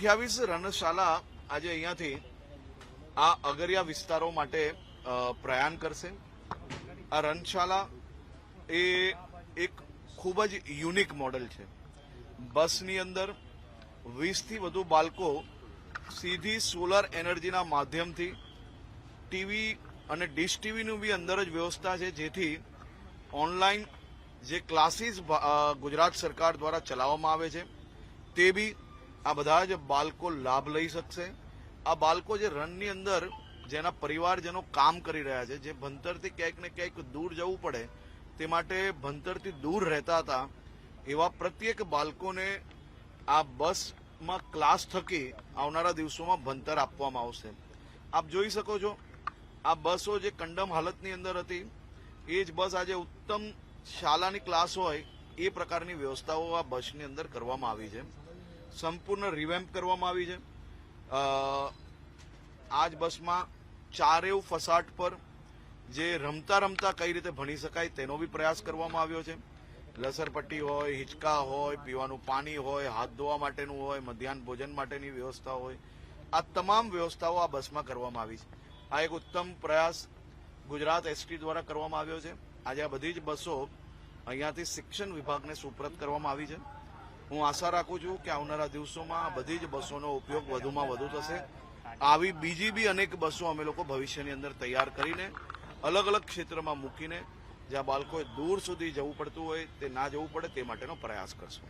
28 રણશાલા આજે અહીંયાથી આ અગરિયા વિસ્તારો માટે પ્રયાણ કરશે। આ રણશાલા એ એક ખૂબ જ યુનિક મોડેલ છે। બસની અંદર 20 થી વધુ બાળકો સીધી સોલર એનર્જીના માધ્યમથી ટીવી અને ડીશ ટીવીનું બી અંદર જ વ્યવસ્થા છે, જેથી ઓનલાઈન જે ક્લાસીસ ગુજરાત સરકાર દ્વારા ચલાવવામાં આવે છે તે બી આ બધા જ બાળકો લાભ લઈ શકશે। આ બાળકો જે રણની અંદર જેના પરિવારજનો કામ કરી રહ્યા છે, જે ભણતરથી ક્યાંક ને ક્યાંક દૂર જવું પડે તે માટે ભણતરથી દૂર રહેતા હતા, એવા પ્રત્યેક બાળકોને આ બસમાં ક્લાસ થકી આવનારા દિવસોમાં ભણતર આપવામાં આવશે। આપ જોઈ શકો છો આ બસો જે કંડમ હાલતની અંદર હતી એ જ બસ આજે ઉત્તમ શાળાની ક્લાસ હોય એ પ્રકારની વ્યવસ્થાઓ આ બસની અંદર કરવામાં આવી છે। સંપૂર્ણ રિવેમ્પ કરવામાં આવી છે। આ જ બસમાં ચારેવ ફસાટ પર જે રમતા રમતા કઈ રીતે ભણી શકાય તેનો બી પ્રયાસ કરવામાં આવ્યો છે। લસરપટ્ટી હોય, હિંચકા હોય, પીવાનું પાણી હોય, હાથ ધોવા માટેનું હોય, મધ્યાહન ભોજન માટેની વ્યવસ્થા હોય, આ તમામ વ્યવસ્થાઓ આ બસમાં કરવામાં આવી છે। આ એક ઉત્તમ પ્રયાસ ગુજરાત એસટી દ્વારા કરવામાં આવ્યો છે। આજે આ બધી જ બસો અહીંયાથી શિક્ષણ વિભાગને સુપ્રત કરવામાં આવી છે। હું આશા રાખું છું કે આવનારા દિવસોમાં આ બધી જ બસોનો ઉપયોગ વધુમાં વધુ થશે। આવી બીજી બી અનેક બસો અમે લોકો ભવિષ્યની અંદર તૈયાર કરીને અલગ અલગ ક્ષેત્રમાં મૂકીને જ્યાં બાળકોએ દૂર સુધી જવું પડતું હોય તે ના જવું પડે તે માટેનો પ્રયાસ કરશું।